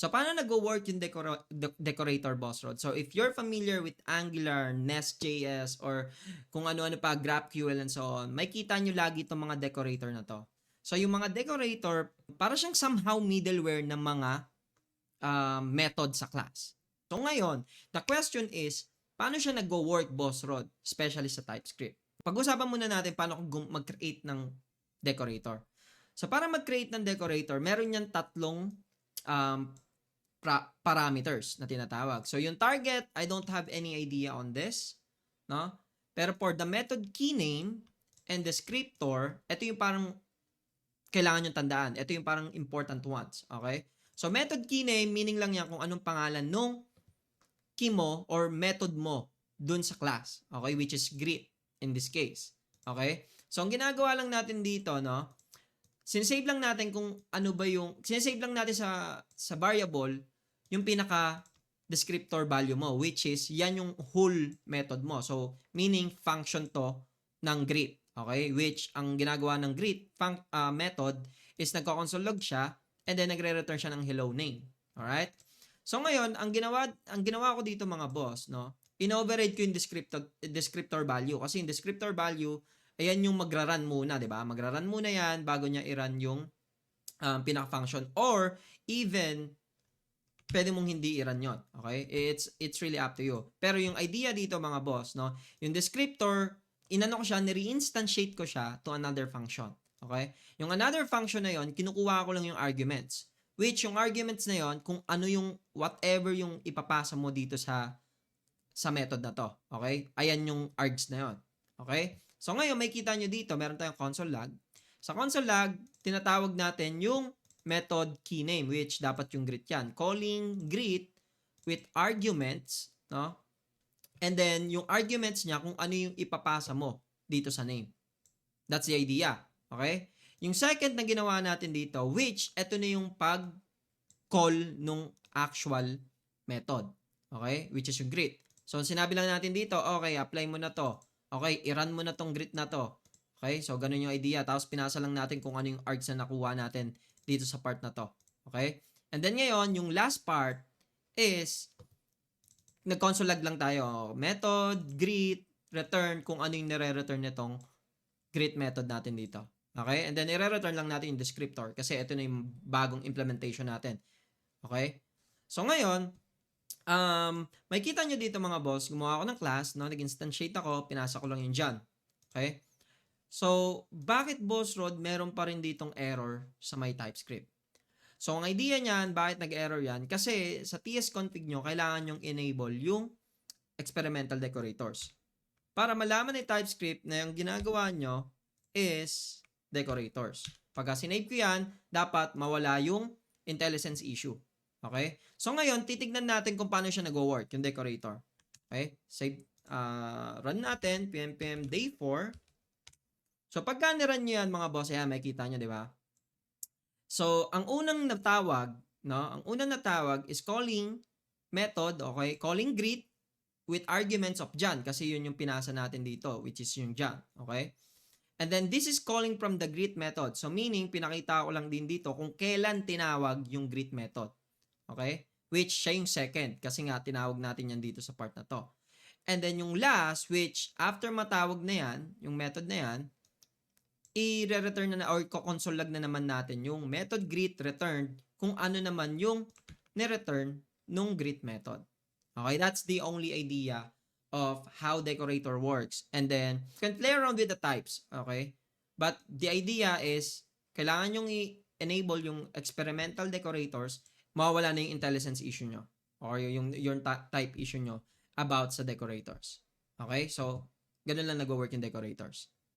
So, paano nag-work yung decorator, Boss Rod? So, if you're familiar with Angular, Nest.js, or kung ano-ano pa, GraphQL and so on, may kita nyo lagi itong mga decorator na to. So, yung mga decorator, para siyang somehow middleware ng mga method sa class. So, ngayon, the question is, paano siya nag-work, Boss Rod? Especially sa TypeScript. Pag-usapan muna natin paano mag-create ng decorator. So, para mag-create ng decorator, meron yan tatlong parameters na tinatawag. So, yung target, I don't have any idea on this. No? Pero for the method key name and descriptor, ito yung parang kailangan nyo tandaan. Ito yung parang important ones. Okay? So, method key name, meaning lang yan kung anong pangalan nung key mo or method mo dun sa class. Okay? Which is greet in this case. Okay? So, ang ginagawa lang natin dito, no? Sinesave lang natin kung ano ba yung, sinesave lang natin sa variable yung pinaka descriptor value mo, which is yan yung whole method mo. So, meaning function to ng greet. Okay? Which, ang ginagawa ng greet method is nagko-console log siya and then nagre-return siya ng hello name. Alright? So, ngayon, ang ginawa ko dito mga boss, no? In-override ko yung descriptor value kasi yung descriptor value ayan yung magra-run muna, 'di ba? Magra-run muna 'yan bago niya i-run yung pinaka-function or even pwede mong hindi i-run 'yon. Okay? It's really up to you. Pero yung idea dito mga boss, no, yung descriptor, inano ko siya, ni-reinstantiate ko siya to another function. Okay? Yung another function na 'yon, kinukuha ko lang yung arguments. Which yung arguments na 'yon, kung ano yung whatever yung ipapasa mo dito sa method na to. Okay? Ayan yung args na 'yon. Okay? So ngayon, may kita nyo dito, meron tayong console log. Sa console log, tinatawag natin yung method key name, which dapat yung greet yan. Calling greet with arguments, no? And then, yung arguments niya kung ano yung ipapasa mo dito sa name. That's the idea. Okay? Yung second na ginawa natin dito, which, eto na yung pag-call nung actual method. Okay? Which is yung greet. So, sinabi lang natin dito, okay, apply mo na to. Okay, i-run mo na tong greet na to. Okay, so ganun yung idea. Tapos pinasa lang natin kung ano yung args na nakuha natin dito sa part na to. Okay? And then ngayon, yung last part is nag-console log lang tayo. Method, greet, return, kung ano yung nire-return nitong greet method natin dito. Okay? And then i-return lang natin yung descriptor kasi ito na yung bagong implementation natin. Okay? So ngayon, may kita nyo dito mga boss, gumawa ako ng class, no? Nag-instantiate ako, pinasa ko lang yung dyan. Okay? So, bakit Boss Rod meron pa rin ditong error sa my TypeScript? So, ang idea niyan, bakit nag-error yan? Kasi sa tsconfig nyo, kailangan yung enable yung experimental decorators. Para malaman ni TypeScript na yung ginagawa nyo is decorators. Pagka sinave ko yan, dapat mawala yung IntelliSense issue. Okay? So, ngayon, titignan natin kung paano siya nag-work, yung decorator. Okay? Save, run natin, pm day 4. So, pagka nirun nyo yan, mga boss, ayan, makikita nyo, di ba? So, ang unang natawag, no? Ang unang natawag is calling method, okay? Calling greet with arguments of Jan, kasi yun yung pinasa natin dito, which is yung Jan, okay? And then, this is calling from the greet method. So, meaning, pinakita ko lang din dito kung kailan tinawag yung greet method. Okay? Which siya yung second kasi nga tinawag natin yan dito sa part na to. And then yung last, which after matawag na yan, yung method na yan, i-return na or console log na naman natin yung method greet returned kung ano naman yung ni-return nung greet method. Okay? That's the only idea of how decorator works. And then, you can play around with the types. Okay? But the idea is, kailangan yung i-enable yung experimental decorators mawawala na yung IntelliSense issue nyo or yung type issue nyo about sa decorators. Okay? So, ganun lang nag-work yung decorators.